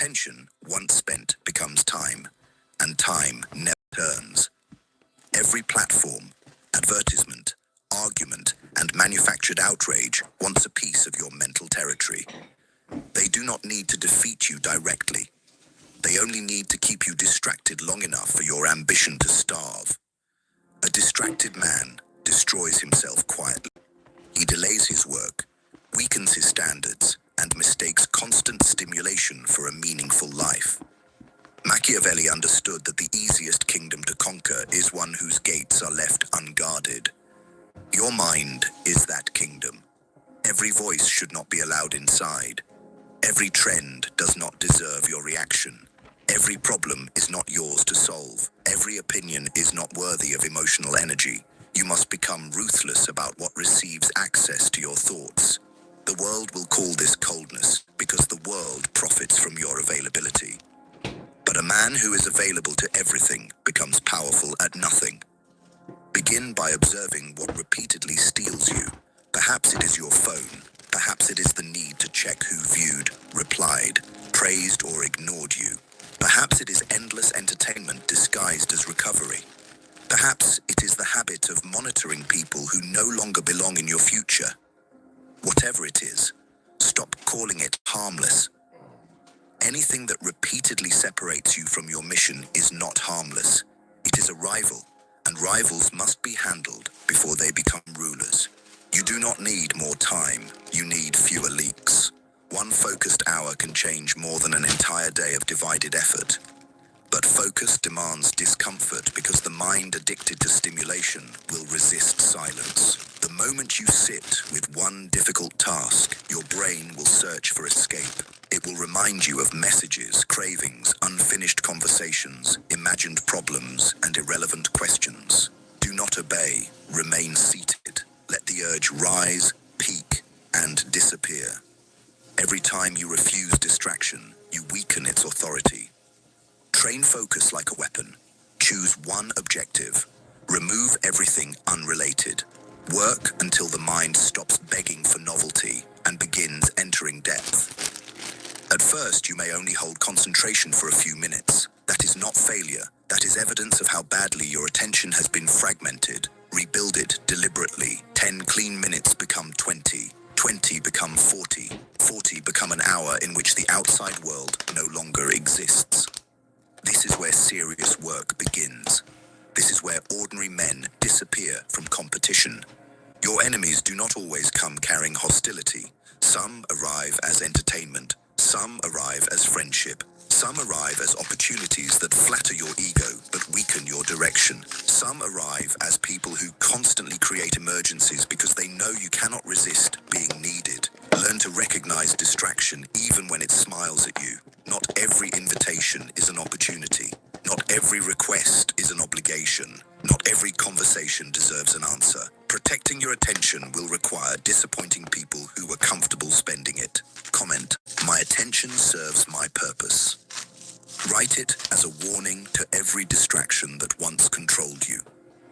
Attention, once spent, becomes time, and time never returns. Every platform, advertisement, argument, and manufactured outrage wants a piece of your mental territory. They do not need to defeat you directly. They only need to keep you distracted long enough for your ambition to starve. A distracted man destroys himself quietly. He delays his work, weakens his standards, and mistakes constant stimulation for a meaningful life. Machiavelli understood that the easiest kingdom to conquer is one whose gates are left unguarded. Your mind is that kingdom. Every voice should not be allowed inside. Every trend does not deserve your reaction. Every problem is not yours to solve. Every opinion is not worthy of emotional energy. You must become ruthless about what receives access to your thoughts. The world will call this coldness because the world profits from your availability. But a man who is available to everything becomes powerful at nothing. Begin by observing what repeatedly steals you. Perhaps it is your phone. Perhaps it is the need to check who viewed, replied, praised, or ignored you. Perhaps it is endless entertainment disguised as recovery. Perhaps it is the habit of monitoring people who no longer belong in your future. Whatever it is, stop calling it harmless. Anything that repeatedly separates you from your mission is not harmless. It is a rival, and rivals must be handled before they become rulers. You do not need more time, you need fewer leaks. One focused hour can change more than an entire day of divided effort. But focus demands discomfort because the mind addicted to stimulation will resist silence. The moment you sit with one difficult task, your brain will search for escape. It will remind you of messages, cravings, unfinished conversations, imagined problems, and irrelevant questions. Do not obey, remain seated. Let the urge rise, peak, and disappear. Every time you refuse distraction, you weaken its authority. Train focus like a weapon. Choose one objective. Remove everything unrelated. Work until the mind stops begging for novelty and begins entering depth. At first, you may only hold concentration for a few minutes. That is not failure. That is evidence of how badly your attention has been fragmented. Rebuild it deliberately. 10 clean minutes become 20. 20 become 40. 40 become an hour in which the outside world no longer exists. This is where serious work begins. This is where ordinary men disappear from competition. Your enemies do not always come carrying hostility. Some arrive as entertainment. Some arrive as friendship. Some arrive as opportunities that flatter your ego but weaken your direction. Some arrive as people who constantly create emergencies because they know you cannot resist being needed. Learn to recognize distraction even when it smiles at you. Not every invitation is an opportunity. Not every request is an obligation. Not every conversation deserves an answer. Protecting your attention will require disappointing people who are comfortable spending it. Comment: my attention serves my purpose. Write it as a warning to every distraction that once controlled you.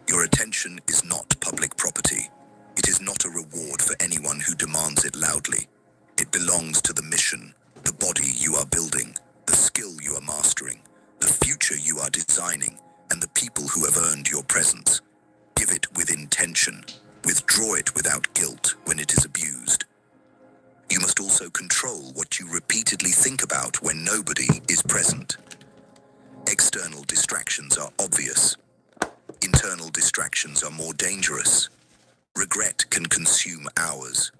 Your attention is not public property. It is not a reward for anyone who demands it loudly. It belongs to the mission, the body you are building, the skill you are mastering, the future you are designing, and the people who have earned your presence. Give it with intention. Withdraw it without guilt when it is abused. You must also control what you repeatedly think about when nobody is present. External distractions are obvious. Internal distractions are more dangerous. Regret can consume hours.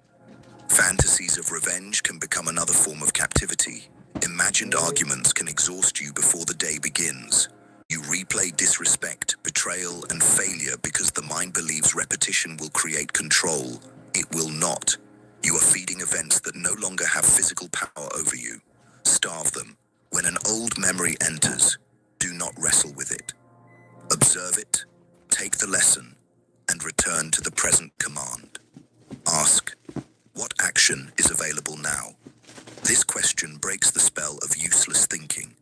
Fantasies of revenge can become another form of captivity. Imagined arguments can exhaust you before the day begins. You replay disrespect, betrayal, and failure because the mind believes repetition will create control. It will not. You are feeding events that no longer have physical power over you. Starve them. When an old memory enters, do not wrestle with it. Observe it, take the lesson, and return to the present command. Ask, what action is available now? This question breaks the spell of useless thinking.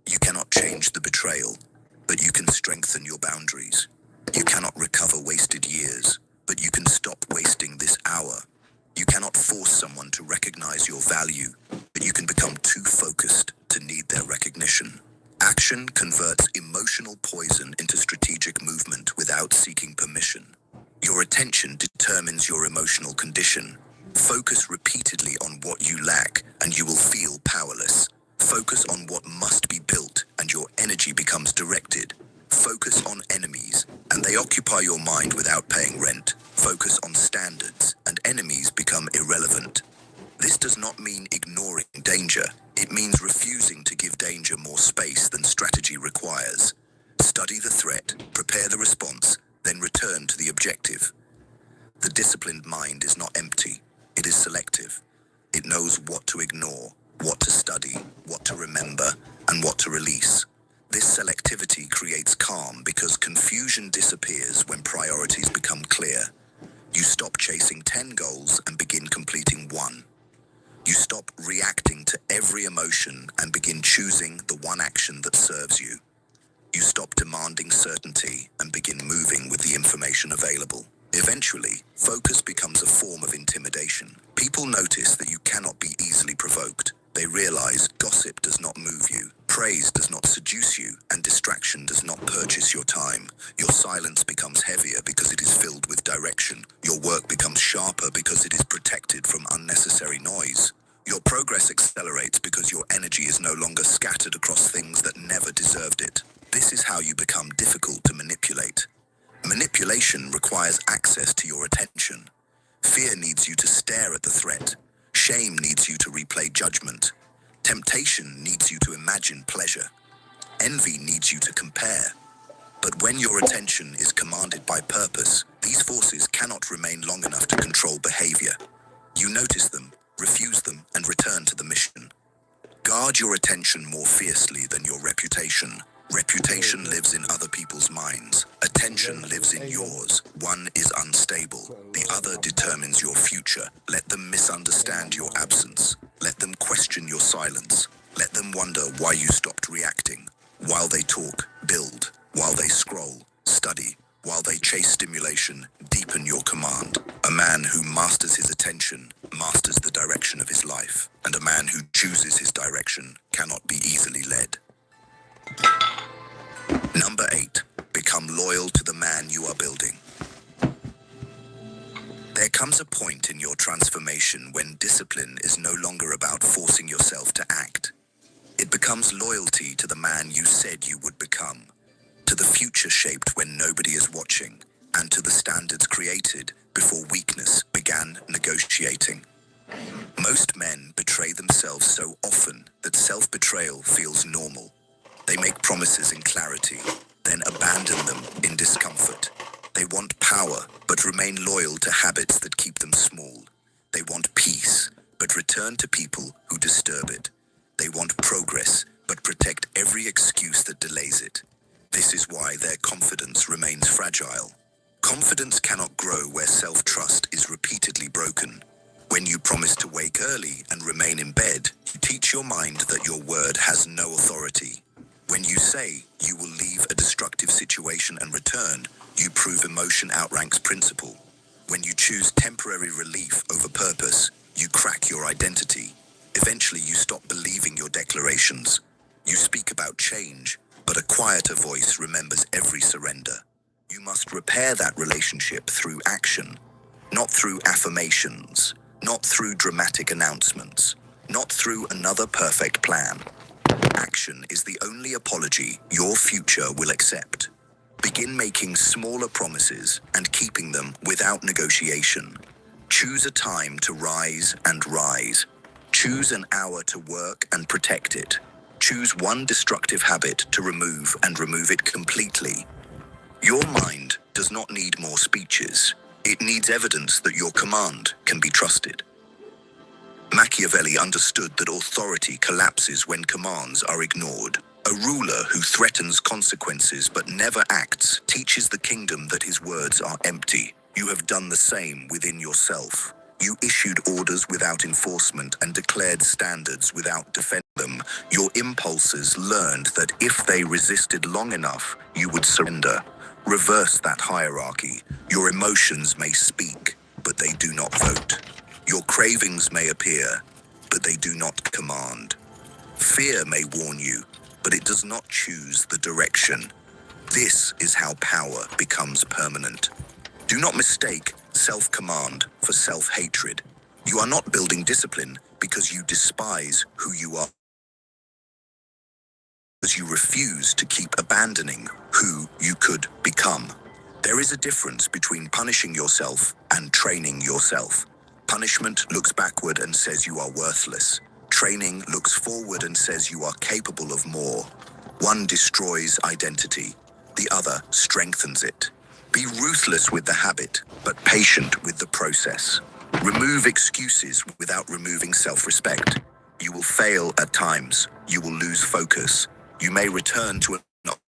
You cannot change the betrayal, but you can strengthen your boundaries. You cannot recover wasted years, but you can stop wasting this hour. You cannot force someone to recognize your value, but You can become too focused to need their recognition. Action converts emotional poison into strategic movement without seeking permission. Your attention determines your emotional condition. Focus repeatedly on what you lack, and you will feel powerless. Focus on what must be built, and your energy becomes directed. Focus on enemies, and they occupy your mind without paying rent. Focus on standards, and enemies become irrelevant. This does not mean ignoring danger. It means refusing to give danger more space than strategy requires. Study the threat, prepare the response, then return to the objective. The disciplined mind is not empty. It is selective. It knows what to ignore, what to study, what to remember, and what to release. This selectivity creates calm because confusion disappears when priorities become clear. You stop chasing 10 goals and begin completing one. You stop reacting to every emotion and begin choosing the one action that serves you. You stop demanding certainty and begin moving with the information available. Eventually, focus becomes a form of intimidation. People notice that you cannot be easily provoked. They realize gossip does not move you, praise does not seduce you, and distraction does not purchase your time. Your silence becomes heavier because it is filled with direction. Your work becomes sharper because it is protected from unnecessary noise. Your progress accelerates because your energy is no longer scattered across things that never deserved it. This is how you become difficult to manipulate. Manipulation requires access to your attention. Fear needs you to stare at the threat. Shame needs you to replay judgment. Temptation needs you to imagine pleasure. Envy needs you to compare. But when your attention is commanded by purpose, these forces cannot remain long enough to control behavior. You notice them, refuse them, and return to the mission. Guard your attention more fiercely than your reputation. Reputation lives in other people's minds. Attention lives in yours. One is unstable. The other determines your future. Let them misunderstand your absence. Let them question your silence. Let them wonder why you stopped reacting. While they talk, build. While they scroll, study. While they chase stimulation, deepen your command. A man who masters his attention masters the direction of his life, and a man who chooses his direction cannot be easily led. Number 8. Become loyal to the man you are building. There comes a point in your transformation when discipline is no longer about forcing yourself to act. It becomes loyalty to the man you said you would become, to the future shaped when nobody is watching, and to the standards created before weakness began negotiating. Most men betray themselves so often that self-betrayal feels normal. They make promises in clarity, then abandon them in discomfort. They want power, but remain loyal to habits that keep them small. They want peace, but return to people who disturb it. They want progress, but protect every excuse that delays it. This is why their confidence remains fragile. Confidence cannot grow where self-trust is repeatedly broken. When you promise to wake early and remain in bed, you teach your mind that your word has no authority. When you say you will leave a destructive situation and return, you prove emotion outranks principle. When you choose temporary relief over purpose, you crack your identity. Eventually you stop believing your declarations. You speak about change, but a quieter voice remembers every surrender. You must repair that relationship through action, not through affirmations, not through dramatic announcements, not through another perfect plan. Action is the only apology your future will accept. Begin making smaller promises and keeping them without negotiation. Choose a time to rise and rise. Choose an hour to work and protect it. Choose one destructive habit to remove and remove it completely. Your mind does not need more speeches. It needs evidence that your command can be trusted. Machiavelli understood that authority collapses when commands are ignored. A ruler who threatens consequences but never acts teaches the kingdom that his words are empty. You have done the same within yourself. You issued orders without enforcement and declared standards without defending them. Your impulses learned that if they resisted long enough, you would surrender. Reverse that hierarchy. Your emotions may speak, but they do not vote. Your cravings may appear, but they do not command. Fear may warn you, but it does not choose the direction. This is how power becomes permanent. Do not mistake self-command for self-hatred. You are not building discipline because you despise who you are, because you refuse to keep abandoning who you could become. There is a difference between punishing yourself and training yourself. Punishment looks backward and says you are worthless. Training looks forward and says you are capable of more. One destroys identity, the other strengthens it. Be ruthless with the habit, but patient with the process. Remove excuses without removing self-respect. You will fail at times. You will lose focus. You may return to an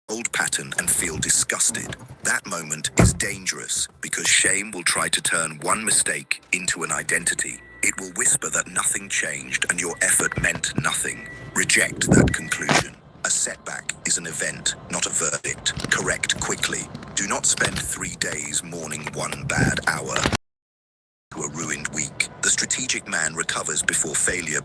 old pattern and feel disgusted. That moment is dangerous because shame will try to turn one mistake into an identity. It will whisper that nothing changed and your effort meant nothing. Reject that conclusion. A setback is an event, not a verdict. Correct quickly. Do not spend 3 days mourning one bad hour to a ruined week. The strategic man recovers before failure.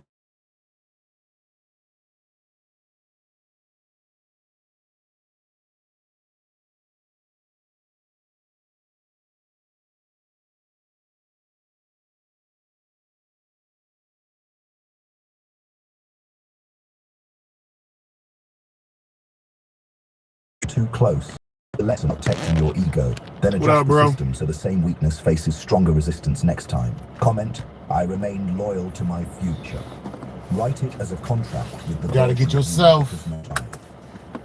Too close. The lesson of protecting your ego. Then adjust the system so the same weakness faces stronger resistance next time. Comment, I remain loyal to my future. Write it as a contract with the... You gotta get yourself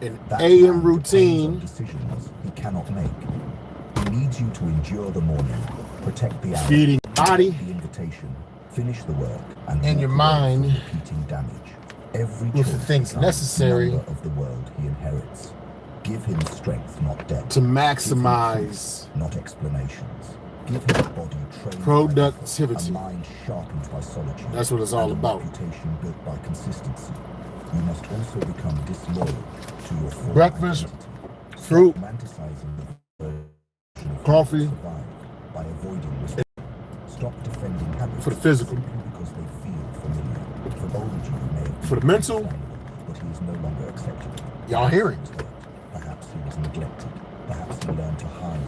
an AM routine. Decisions he cannot make. He needs you to endure the morning, protect the hour, feeding body, the invitation, finish the work, and your mind repeating damage. Every with the things necessary of the world he inherits. Give him strength, not depth. To maximize, not explanations. Give him a body trained productivity. A mind sharpened by solitude. That's what it's all about. A reputation built by consistency. You must also become disloyal to your full breakfast, identity. fruit, romanticizing coffee, by avoiding respect. Stop defending habits for the physical, because they feel familiar. For old you may have for the mental, but he is no longer acceptable. Y'all hear it. Perhaps he was neglected. Perhaps he learned to hide.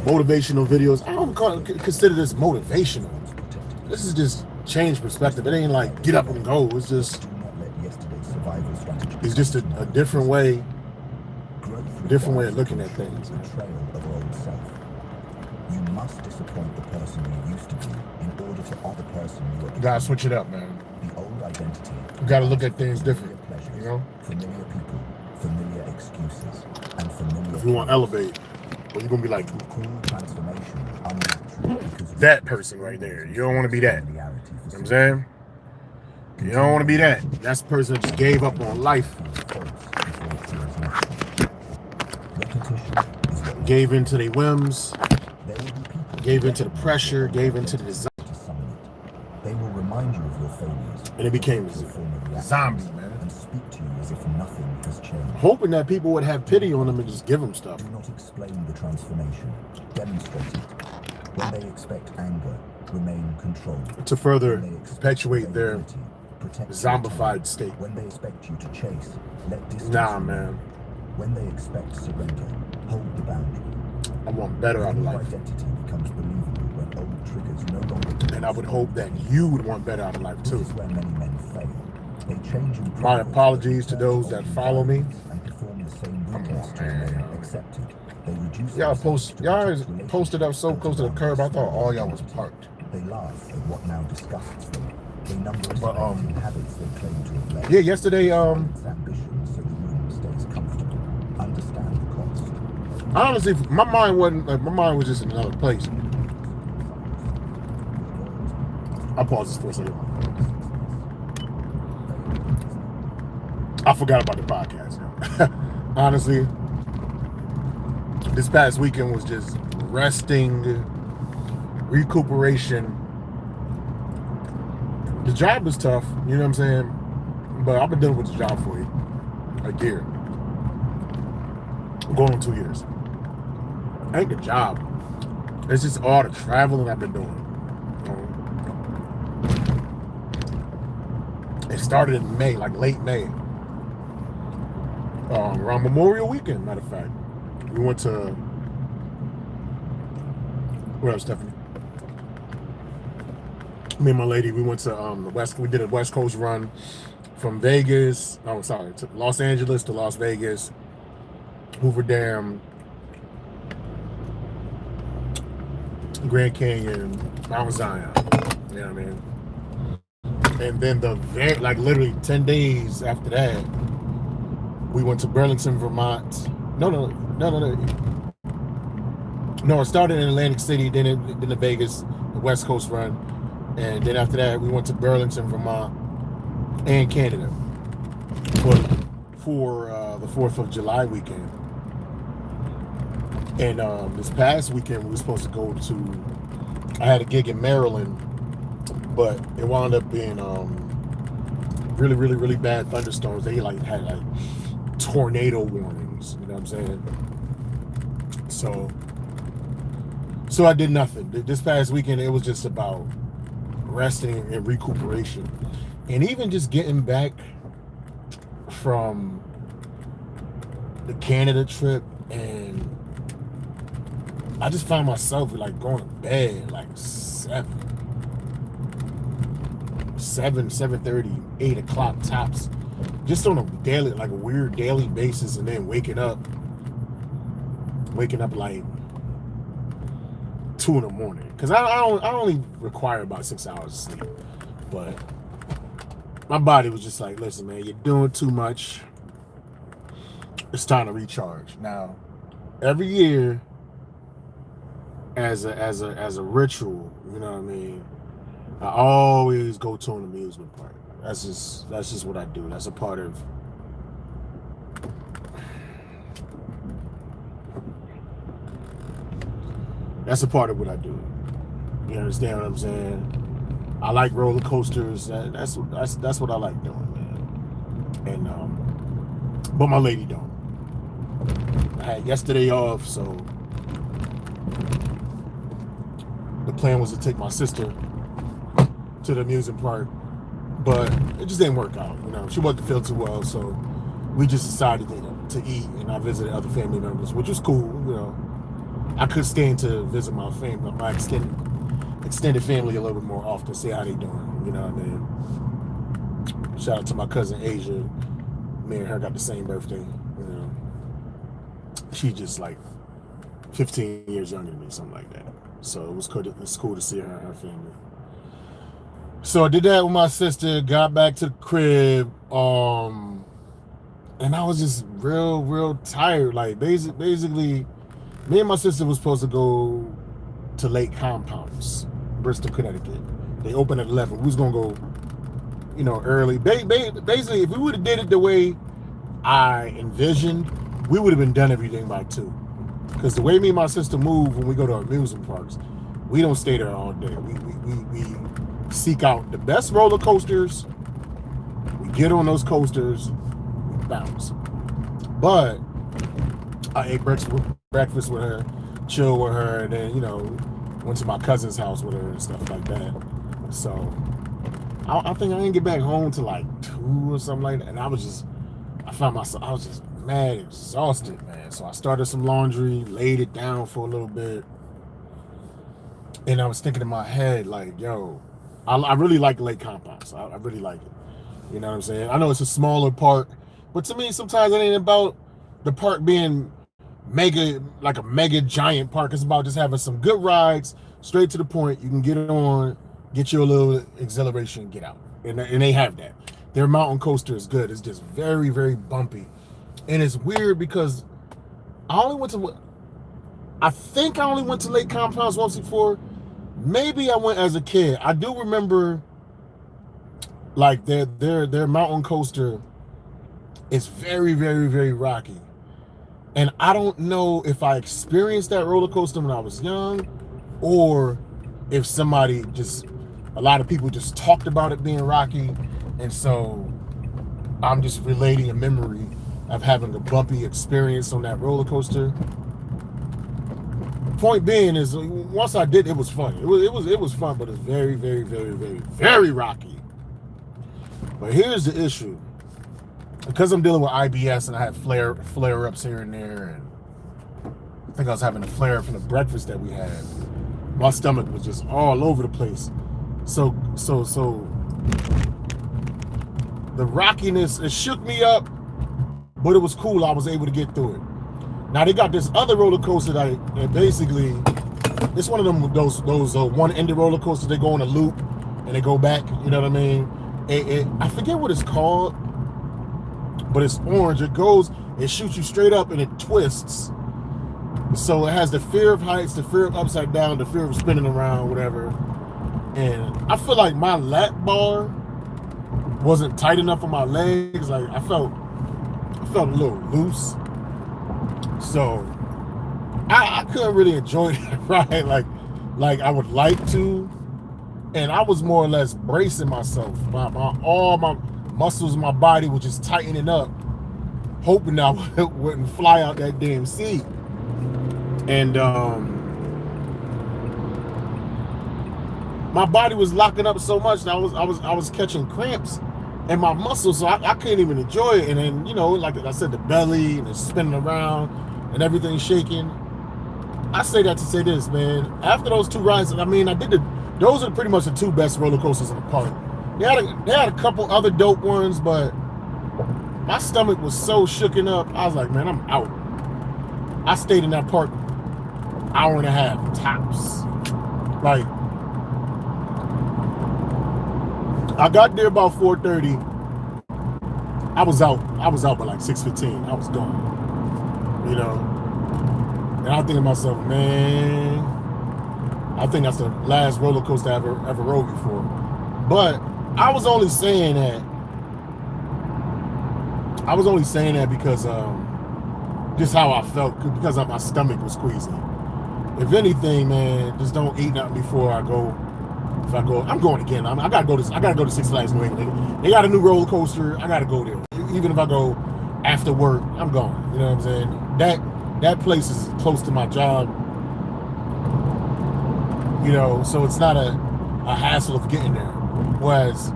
Motivational videos. I don't consider this motivational. This is just change perspective. It ain't like get up and go. It's just a different way of looking at things. You must disappoint the person you used to be in order to honor the person you are. You gotta switch it up, man. The old identity. You gotta look at things different. You know? Familiar people, familiar excuses, and familiar. If you want to elevate, well, you're gonna be like transformation, that person right there. You don't want to be that. You know what I'm saying? You don't want to be that. That's the person that just gave up on life. Gave into their whims. Gave into the pressure. Gave into the desire. They will remind you of your failures. And it became a zombie, man. And speak to you as if nothing has changed. Hoping that people would have pity on them and just give them stuff. Do not explain the transformation. Demonstrate it. When they expect anger, remain controlled. To further perpetuate their zombified state. When they expect you to chase, let distance. Nah, man. When they expect surrender, hold the boundary. I want better out of life. Identity becomes believable when old triggers no longer. And I would hope that you would want better out of life too. This is where many men fail. They change in my apologies to those that follow me. And perform the same routines to remain accepted. They reduce. Y'all posted up so close to the curb. I thought all y'all was parked. They laugh at what now disgusts them. They number habits they claim to have left. Yeah, yesterday ambitions so the room stays comfortable. Understand the cost. Honestly, my mind wasn't like my mind was just in another place. I'll pause this for a second. I forgot about the podcast. Honestly, this past weekend was just resting, recuperation. The job is tough, you know what I'm saying? But I've been dealing with the job for a year. I'm going on 2 years. Ain't the job. It's just all the traveling I've been doing. It started in May, like late May, around Memorial Weekend. Matter of fact, we went to where else, Stephanie? Me and my lady, we went to the West. We did a West Coast run from Vegas. Oh, sorry, to Los Angeles to Las Vegas, Hoover Dam, Grand Canyon, Mount Zion. You know what I mean? And then like literally 10 days after that, we went to Burlington, Vermont. No. It started in Atlantic City, then the Vegas, the West Coast run, and then after that, we went to Burlington, Vermont, and Canada for the 4th of July weekend. And this past weekend, we were supposed to go to. I had a gig in Maryland, but it wound up being really, really, really bad thunderstorms. They had like tornado warnings. You know what I'm saying? So I did nothing. This past weekend, it was just about resting and recuperation, and even just getting back from the Canada trip, and I just found myself like going to bed like 7:30, 8 o'clock tops, just on a daily, like a weird daily basis, and then waking up like 2 in the morning, because I only require about 6 hours of sleep, but my body was just like, listen, man, you're doing too much. It's time to recharge. Now, every year, as a ritual, you know what I mean, I always go to an amusement park. That's just what I do. That's a part of what I do. You understand what I'm saying? I like roller coasters. That's what I like doing, man. And but my lady don't. I had yesterday off, so the plan was to take my sister to the amusement park, but it just didn't work out. You know, she wasn't feeling too well, so we just decided to eat, and I visited other family members, which was cool. You know, I could stand to visit my extended family a little bit more often, see how they doing. You know what I mean? Shout out to my cousin Asia. Me and her got the same birthday. You know, she just like 15 years younger than me, something like that. So it was cool to see her and her family. So I did that with my sister, got back to the crib, and I was just real tired. Like basically, me and my sister was supposed to go to Lake Compounce, Bristol, Connecticut. They opened at 11. We was gonna go, you know, early. Basically, if we would have did it the way I envisioned, we would have been done everything by 2. Because the way me and my sister move when we go to amusement parks, we don't stay there all day. We seek out the best roller coasters. We get on those coasters, we bounce. But I ate breakfast with her, chill with her, and then, you know, went to my cousin's house with her and stuff like that. So I think I didn't get back home till like 2 or something like that. And I was just mad, exhausted, man. So I started some laundry, laid it down for a little bit. And I was thinking in my head, like, yo, I really like Lake Compounce. I really like it. You know what I'm saying? I know it's a smaller park, but to me, sometimes it ain't about the park being like a mega giant park. It's about just having some good rides, straight to the point. You can get on, get you a little exhilaration, get out. And they have that. Their mountain coaster is good. It's just very, very bumpy. And it's weird because I think I only went to Lake Compounce once before. Maybe I went as a kid. I do remember, like, their mountain coaster is very, very, very rocky. And I don't know if I experienced that roller coaster when I was young, or if a lot of people just talked about it being rocky. And so I'm just relating a memory of having a bumpy experience on that roller coaster. Point being is, once I did, it was fun. It was fun, but it's very, very, very, very, very rocky. But here's the issue. Because I'm dealing with IBS and I had flare-ups here and there, and I think I was having a flare from the breakfast that we had. My stomach was just all over the place. So the rockiness, it shook me up, but it was cool. I was able to get through it. Now they got this other roller coaster that basically, it's one of them those one-ended roller coasters. They go on a loop and they go back. You know what I mean? I forget what it's called, but it's orange. It shoots you straight up and it twists. So it has the fear of heights, the fear of upside down, the fear of spinning around, whatever. And I feel like my lat bar wasn't tight enough on my legs. Like I felt a little loose. So I couldn't really enjoy that ride like I would like to. And I was more or less bracing myself. All my muscles in my body were just tightening up, hoping I wouldn't fly out that damn seat. And my body was locking up so much that I was catching cramps in my muscles, so I couldn't even enjoy it. And then, you know, like I said, the belly and it's spinning around and everything shaking. I say that to say this, man. After those two rides, I mean, those are pretty much the two best roller coasters in the park. They had a couple other dope ones, but my stomach was so shooken up. I was like, man, I'm out. I stayed in that park hour and a half tops. Like, I got there about 4:30. I was out by like 6:15. I was gone. You know? And I'm thinking to myself, man, I think that's the last roller coaster I ever rode before. But I was only saying that because just how I felt, because my stomach was queasy. If anything, man, just don't eat nothing before I go. If I go, I'm going again. I gotta go to Six Flags New England. They got a new roller coaster. I gotta go there. Even if I go after work, I'm going. You know what I'm saying? That place is close to my job. You know, so it's not a hassle of getting there. Whereas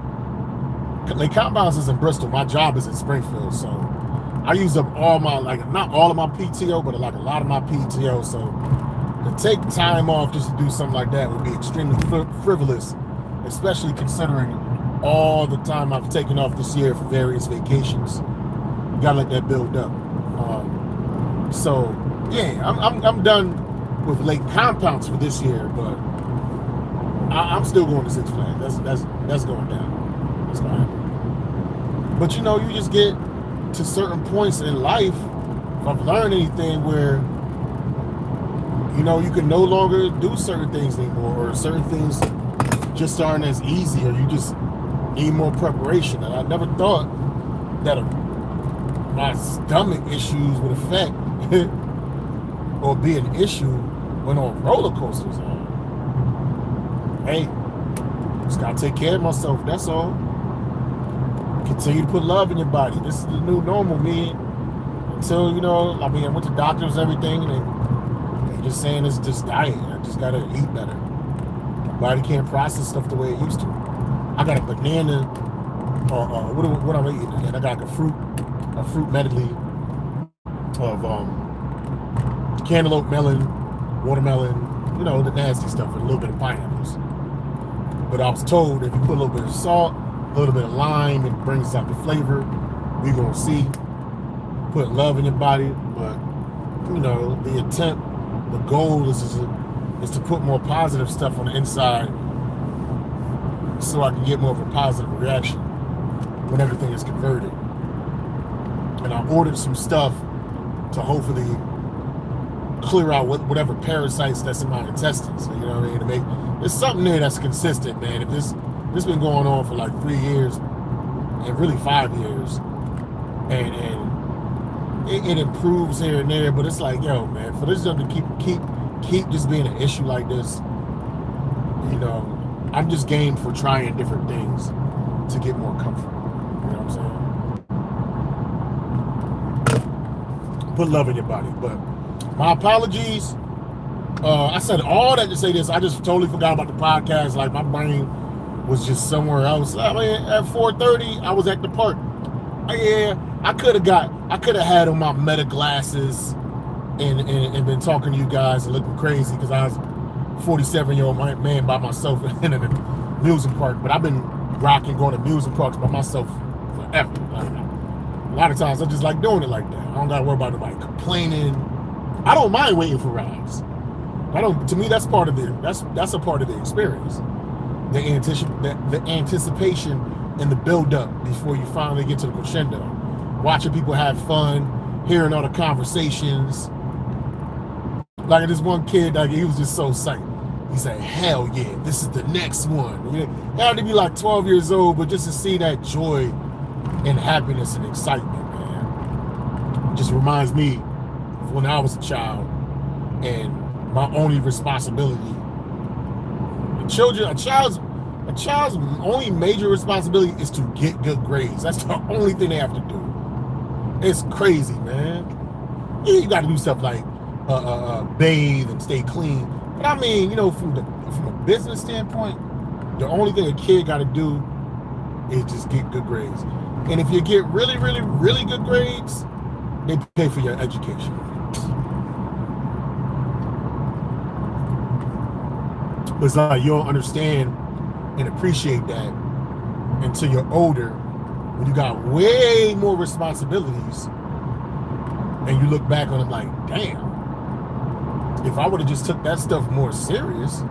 Lake Compounds is in Bristol. My job is in Springfield, so I use up all my, like, not all of my PTO, but like a lot of my PTO. So to take time off just to do something like that would be extremely frivolous, especially considering all the time I've taken off this year for various vacations. You gotta let that build up. So yeah, I'm done with Lake Compounds for this year, but I'm still going to Six Flags. That's going down. That's going to happen. But you know, you just get to certain points in life, if I've learned anything, where you know you can no longer do certain things anymore, or certain things just aren't as easy, or you just need more preparation. And I never thought that my stomach issues would affect or be an issue when on roller coasters. Hey, just gotta take care of myself, that's all. Continue to put love in your body. This is the new normal, man. Until, you know, I mean, I went to doctors and everything, and they're just saying it's just diet. I just gotta eat better. My body can't process stuff the way it used to. I got a banana, or what am I eating? And I got like a fruit medley of cantaloupe, melon, watermelon, you know, the nasty stuff, and a little bit of pineapples. But I was told if you put a little bit of salt, a little bit of lime, it brings out the flavor. We're gonna see. Put love in your body, but you know, the goal is to put more positive stuff on the inside, so I can get more of a positive reaction when everything is converted. And I ordered some stuff to hopefully clear out whatever parasites that's in my intestines. You know what I mean? There's something there that's consistent, man. If this been going on for like 3 years, and really 5 years, and it improves here and there, but it's like, yo, man, for this to keep just being an issue like this, you know, I'm just game for trying different things to get more comfort. You know what I'm saying? Put love in your body. But my apologies. I said all that to say this. I just totally forgot about the podcast. Like, my brain was just somewhere else. I mean, at 4:30, I was at the park. Yeah, I could have had on my Meta glasses and been talking to you guys and looking crazy because I was a 47-year-old man by myself in an amusement park. But I've been rocking going to amusement parks by myself forever. Like, a lot of times I just like doing it like that. I don't gotta worry about nobody complaining. I don't mind waiting for rides. I don't. To me, that's part of that's a part of the experience. The anticipation and the build up before you finally get to the crescendo. Watching people have fun, hearing all the conversations. Like this one kid, like he was just so psyched. He said, "Hell yeah, this is the next one." You had to be like 12 years old, but just to see that joy and happiness and excitement, man, just reminds me of when I was a child and my only responsibility. A child's only major responsibility is to get good grades. That's the only thing they have to do. It's crazy, man. Yeah, you got to do stuff like bathe and stay clean. But I mean, you know, from a business standpoint, the only thing a kid got to do is just get good grades. And if you get really, really, really good grades, they pay for your education. But it's like you don't understand and appreciate that until you're older, when you got way more responsibilities, and you look back on them like, damn, if I would have just took that stuff more serious,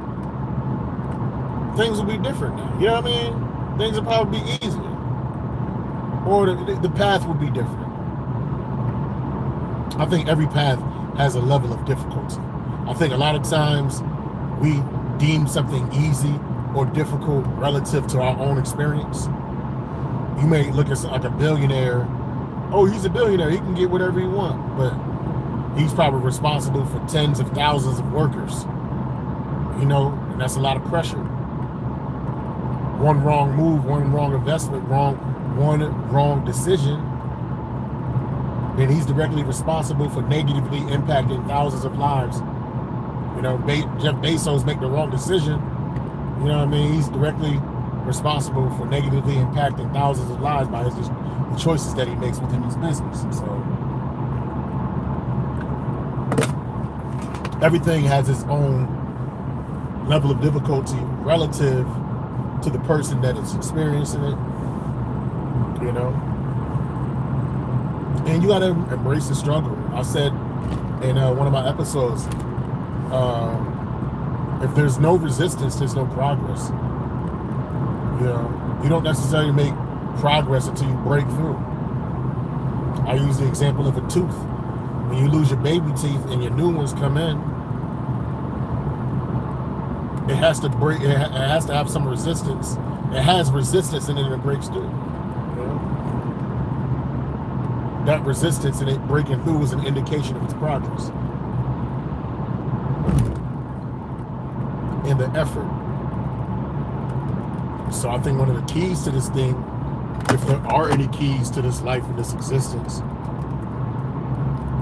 things would be different now. You know what I mean? Things would probably be easier, or the path would be different. I think every path has a level of difficulty. I think a lot of times we deem something easy or difficult relative to our own experience. You may look at like a billionaire. Oh, he's a billionaire. He can get whatever he wants, but he's probably responsible for tens of thousands of workers. You know, and that's a lot of pressure. One wrong move, one wrong investment, one wrong decision, then he's directly responsible for negatively impacting thousands of lives. You know, Jeff Bezos make the wrong decision. You know what I mean? He's directly responsible for negatively impacting thousands of lives by the choices that he makes within his business. So everything has its own level of difficulty relative to the person that is experiencing it. You know? And you got to embrace the struggle. I said in one of my episodes, if there's no resistance, there's no progress. You know, you don't necessarily make progress until you break through. I use the example of a tooth. When you lose your baby teeth and your new ones come in, it has to break. It has to have some resistance. It has resistance and then it breaks through. You know? That resistance and it breaking through is an indication of its progress. And the effort. So I think one of the keys to this thing, if there are any keys to this life and this existence,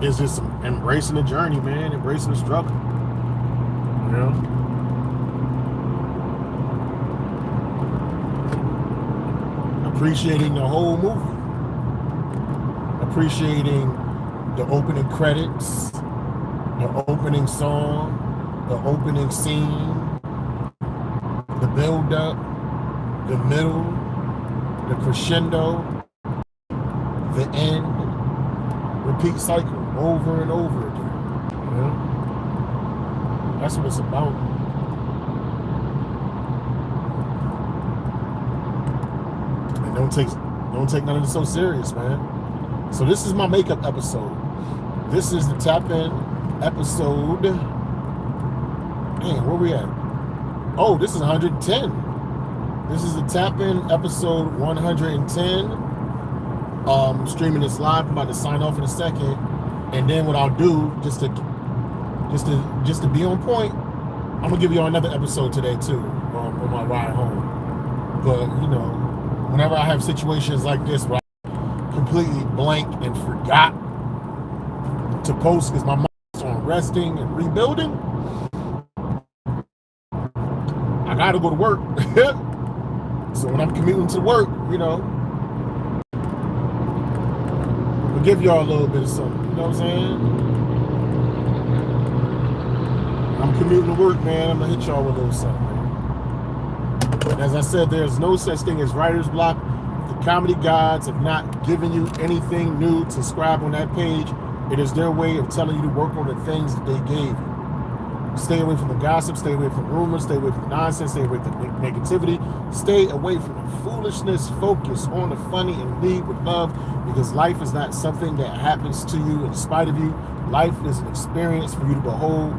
is just embracing the journey, man, embracing the struggle. You know? Appreciating the whole movie. Appreciating the opening credits, the opening song, the opening scene, the build-up, the middle, the crescendo, the end, repeat cycle over and over again. You know? That's what it's about. And don't take none of this so serious, man. So this is my makeup episode. This is the Tap In episode. Man, where we at? Oh, this is 110. This is the Tap In episode 110. Streaming this live. I'm about to sign off in a second, and then what I'll do, just to be on point, I'm gonna give you another episode today too on my ride home. But you know, whenever I have situations like this where I completely blank and forgot to post because my mind is on resting and rebuilding, I gotta go to work. So when I'm commuting to work, you know, I'll give y'all a little bit of something. You know what I'm saying? I'm commuting to work, man. I'm gonna hit y'all with a little something, man. And as I said, there's no such thing as writer's block. The comedy gods have not given you anything new to scribe on that page. It is their way of telling you to work on the things that they gave you. Stay away from the gossip, stay away from rumors, stay away from the nonsense, stay away from the negativity, stay away from the foolishness, focus on the funny and lead with love, because life is not something that happens to you in spite of you. Life is an experience for you to behold,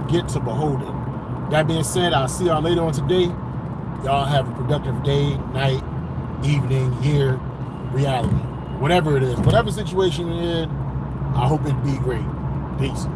get to behold it. That being said, I'll see y'all later on today. Y'all have a productive day, night, evening, year, reality, whatever it is, whatever situation you're in, I hope it be great. Peace.